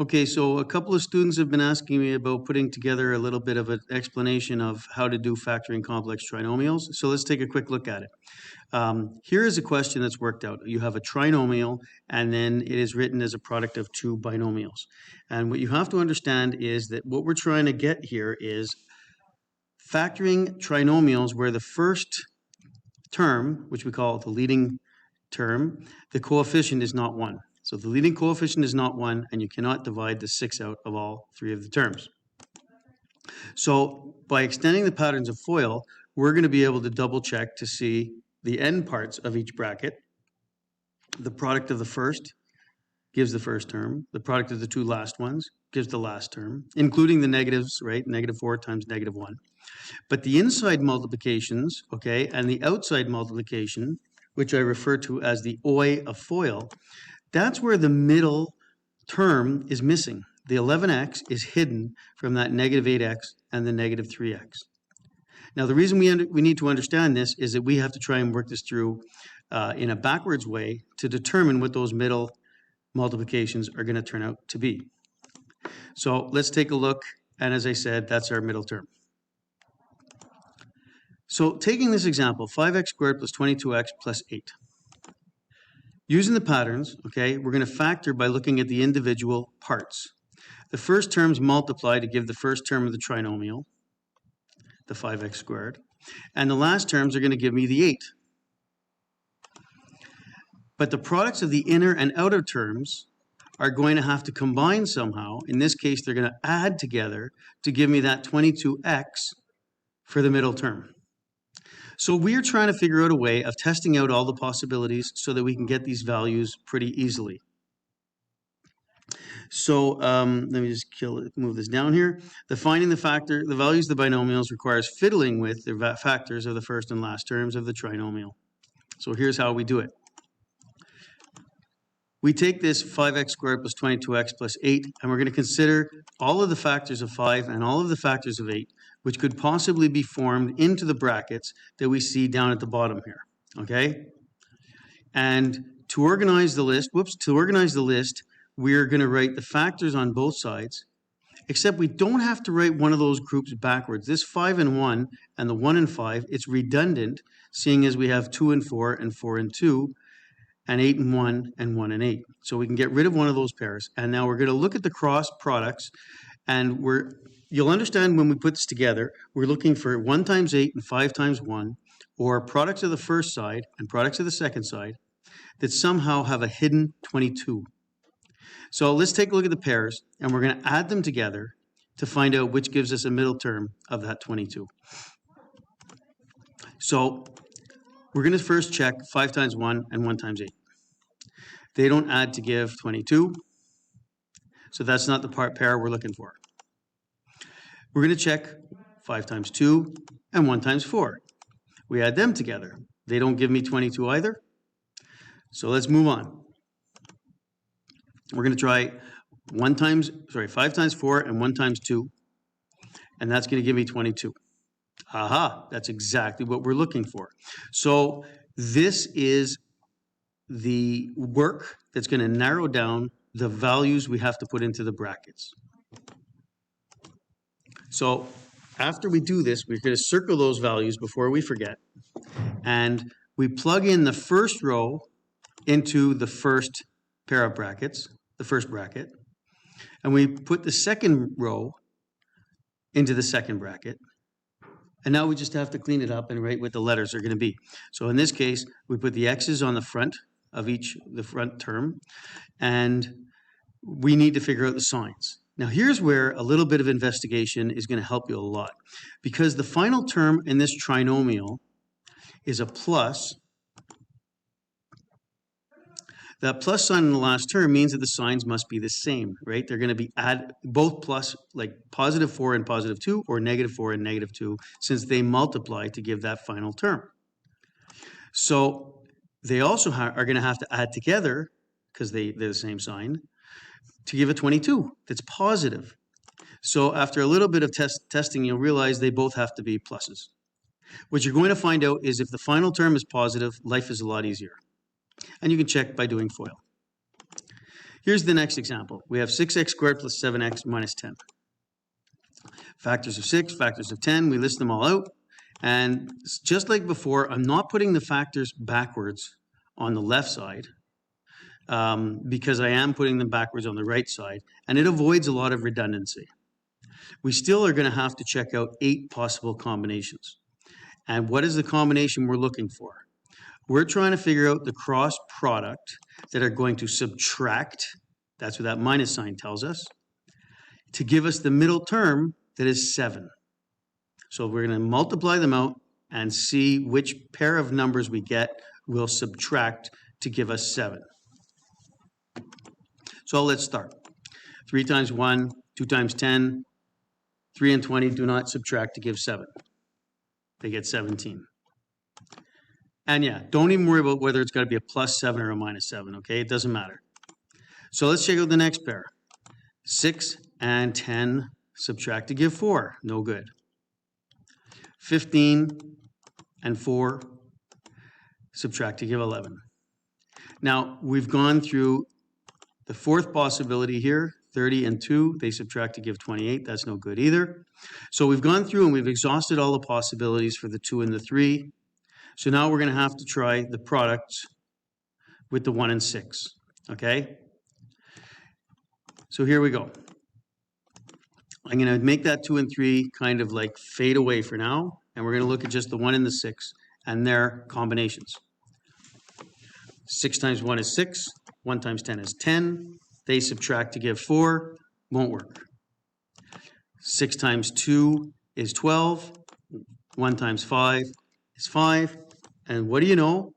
Okay, so a couple of students have been asking me about putting together a little bit of an explanation of how to do factoring complex trinomials. So let's take a quick look at it. Here is a question that's worked out. You have a trinomial, and then it is written as a product of two binomials. And what you have to understand is that what we're trying to get here is factoring trinomials where the first term, which we call the leading term, the coefficient is not 1. So the leading coefficient is not 1, and you cannot divide the 6 out of all 3 of the terms. So by extending the patterns of FOIL, we're going to be able to double check to see the end parts of each bracket. The product of the first gives the first term. The product of the two last ones gives the last term, including the negatives, right? -4 times -1. But the inside multiplications, okay, and the outside multiplication, which I refer to as the OI of FOIL, that's where the middle term is missing. The 11x is hidden from that -8x and the -3x. Now, the reason we need to understand this is that we have to try and work this through in a backwards way to determine what those middle multiplications are going to turn out to be. So let's take a look, and as I said, that's our middle term. So taking this example, 5x squared plus 22x plus 8. Using the patterns, okay, we're going to factor by looking at the individual parts. The first terms multiply to give the first term of the trinomial, the 5x squared, and the last terms are going to give me the 8. But the products of the inner and outer terms are going to have to combine somehow. In this case, they're going to add together to give me that 22x for the middle term. So we're trying to figure out a way of testing out all the possibilities so that we can get these values pretty easily. So let me just move this down here. The finding the values of the binomials requires fiddling with the factors of the first and last terms of the trinomial. So here's how we do it. We take this 5x squared plus 22x plus 8, and we're going to consider all of the factors of 5 and all of the factors of 8, which could possibly be formed into the brackets that we see down at the bottom here, okay? And to organize the list, we're going to write the factors on both sides, except we don't have to write one of those groups backwards. This 5 and 1 and the 1 and 5, it's redundant, seeing as we have 2 and 4 and 4 and 2, and 8 and 1 and 1 and 8. So we can get rid of one of those pairs. And now we're going to look at the cross products, and you'll understand when we put this together, we're looking for 1 times 8 and 5 times 1, or products of the first side and products of the second side that somehow have a hidden 22. So let's take a look at the pairs, and we're going to add them together to find out which gives us a middle term of that 22. So we're going to first check 5 times 1 and 1 times 8. They don't add to give 22, so that's not the pair we're looking for. We're going to check 5 times 2 and 1 times 4. We add them together. They don't give me 22 either, so let's move on. We're going to try 5 times 4 and 1 times 2, and that's going to give me 22. Aha, that's exactly what we're looking for. So this is the work that's going to narrow down the values we have to put into the brackets. So after we do this, we're going to circle those values before we forget. And we plug in the first row into the first pair of brackets, the first bracket. And we put the second row into the second bracket. And now we just have to clean it up and write what the letters are going to be. So in this case, we put the X's on the front of the front term, and we need to figure out the signs. Now here's where a little bit of investigation is going to help you a lot, because the final term in this trinomial is a plus. That plus sign in the last term means that the signs must be the same, right? They're going to be both plus, like +4 and +2, or -4 and -2, since they multiply to give that final term. So they also are going to have to add together, because they're the same sign, to give a 22 that's positive. So after a little bit of testing, you'll realize they both have to be pluses. What you're going to find out is if the final term is positive, life is a lot easier. And you can check by doing FOIL. Here's the next example. We have 6x squared plus 7x minus 10. Factors of 6, factors of 10, we list them all out. And just like before, I'm not putting the factors backwards on the left side because I am putting them backwards on the right side, and it avoids a lot of redundancy. We still are going to have to check out 8 possible combinations. And what is the combination we're looking for? We're trying to figure out the cross product that are going to subtract, that's what that minus sign tells us, to give us the middle term that is 7. So we're going to multiply them out and see which pair of numbers we get will subtract to give us 7. So let's start. 3 times 1, 2 times 10, 3 and 20 do not subtract to give 7. They get 17. And yeah, don't even worry about whether it's got to be a plus 7 or a minus 7, okay? It doesn't matter. So let's check out the next pair. 6 and 10 subtract to give 4. No good. 15 and 4 subtract to give 11. Now, we've gone through the fourth possibility here, 30 and 2, they subtract to give 28. That's no good either. So we've gone through and we've exhausted all the possibilities for the 2 and the 3. So now we're going to have to try the products with the 1 and 6, okay? So here we go. I'm going to make that 2 and 3 kind of like fade away for now, and we're going to look at just the 1 and the 6 and their combinations. 6 times 1 is 6, 1 times 10 is 10. They subtract to give 4, won't work. 6 times 2 is 12, 1 times 5 is 5, and what do you know?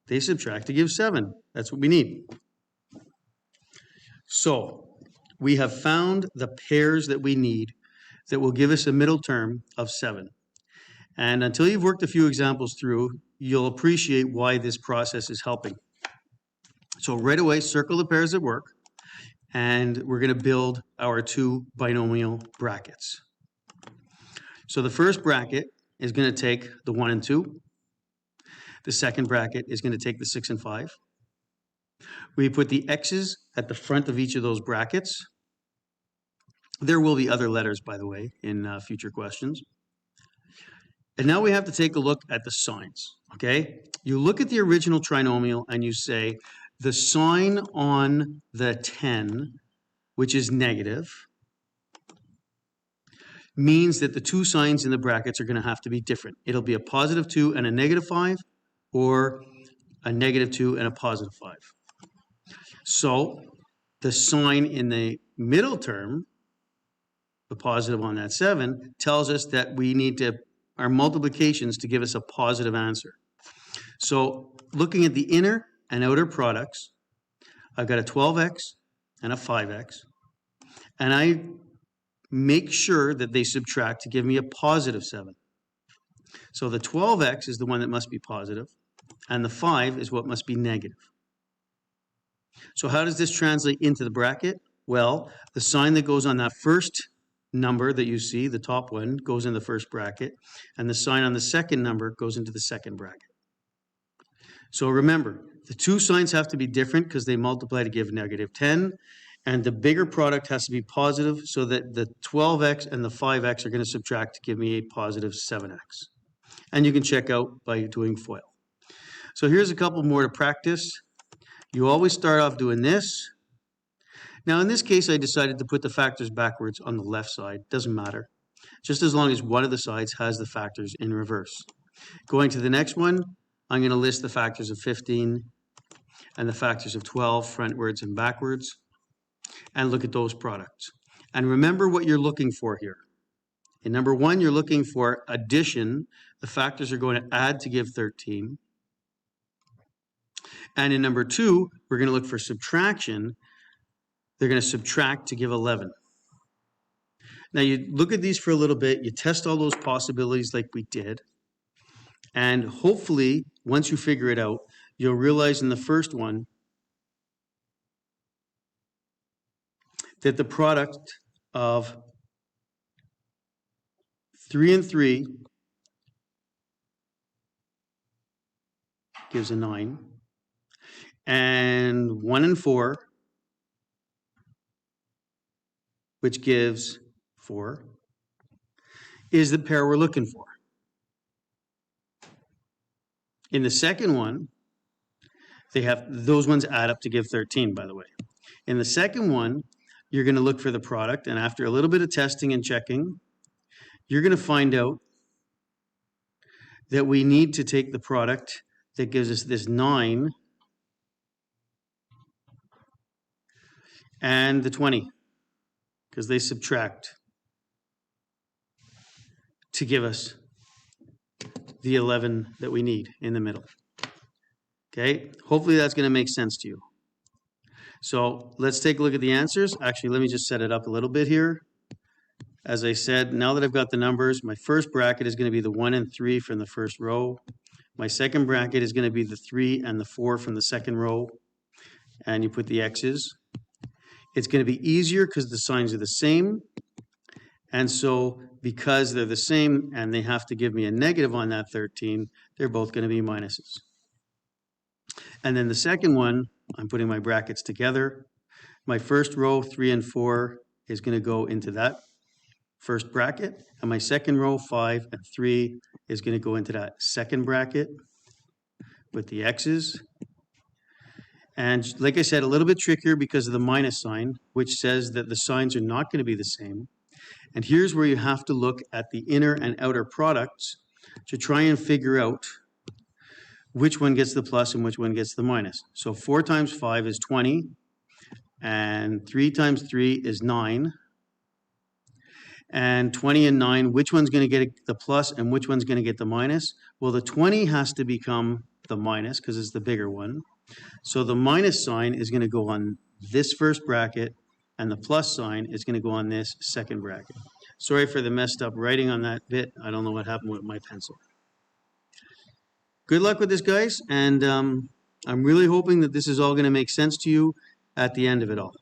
They subtract to give 7. That's what we need. So we have found the pairs that we need that will give us a middle term of 7. And until you've worked a few examples through, you'll appreciate why this process is helping. So right away, circle the pairs that work, and we're going to build our 2 binomial brackets. So the first bracket is going to take the 1 and 2. The second bracket is going to take the 6 and 5. We put the x's at the front of each of those brackets. There will be other letters, by the way, in future questions. And now we have to take a look at the signs, okay? You look at the original trinomial and you say the sign on the 10, which is negative, means that the 2 signs in the brackets are going to have to be different. It'll be a positive 2 and a negative 5, or a negative 2 and a positive 5. So the sign in the middle term, the positive on that 7, tells us that we need our multiplications to give us a positive answer. So looking at the inner and outer products, I've got a 12x and a 5x, and I make sure that they subtract to give me a positive 7. So the 12x is the one that must be positive, and the 5 is what must be negative. So how does this translate into the bracket? Well, the sign that goes on that first number that you see, the top one, goes in the first bracket, and the sign on the second number goes into the second bracket. So remember, the 2 signs have to be different because they multiply to give negative 10, and the bigger product has to be positive so that the 12x and the 5x are going to subtract to give me a positive 7x. And you can check out by doing FOIL. So here's a couple more to practice. You always start off doing this. Now in this case, I decided to put the factors backwards on the left side. Doesn't matter. Just as long as one of the sides has the factors in reverse. Going to the next one, I'm going to list the factors of 15 and the factors of 12 frontwards and backwards, and look at those products. And remember what you're looking for here. In number 1, you're looking for addition. The factors are going to add to give 13. And in number 2, we're going to look for subtraction. They're going to subtract to give 11. Now you look at these for a little bit, you test all those possibilities like we did, and hopefully once you figure it out, you'll realize in the first one that the product of 3 and 3 gives a 9, and 1 and 4 which gives 4, is the pair we're looking for. In the second one, those ones add up to give 13, by the way. In the second one, you're going to look for the product, and after a little bit of testing and checking, you're going to find out that we need to take the product that gives us this 9 and the 20, because they subtract to give us the 11 that we need in the middle. Okay, hopefully that's going to make sense to you. So let's take a look at the answers. Actually, let me just set it up a little bit here. As I said, now that I've got the numbers, my first bracket is going to be the 1 and 3 from the first row. My second bracket is going to be the 3 and the 4 from the second row. And you put the X's. It's going to be easier because the signs are the same. And so because they're the same and they have to give me a negative on that 13, they're both going to be minuses. And then the second one, I'm putting my brackets together. My first row, 3 and 4, is going to go into that first bracket. And my second row, 5 and 3, is going to go into that second bracket with the X's. And like I said, a little bit trickier because of the minus sign, which says that the signs are not going to be the same. And here's where you have to look at the inner and outer products to try and figure out which one gets the plus and which one gets the minus. So 4 times 5 is 20, and 3 times 3 is 9. And 20 and 9, which one's going to get the plus and which one's going to get the minus? Well, the 20 has to become the minus because it's the bigger one. So the minus sign is going to go on this first bracket, and the plus sign is going to go on this second bracket. Sorry for the messed up writing on that bit. I don't know what happened with my pencil. Good luck with this, guys, and I'm really hoping that this is all going to make sense to you at the end of it all.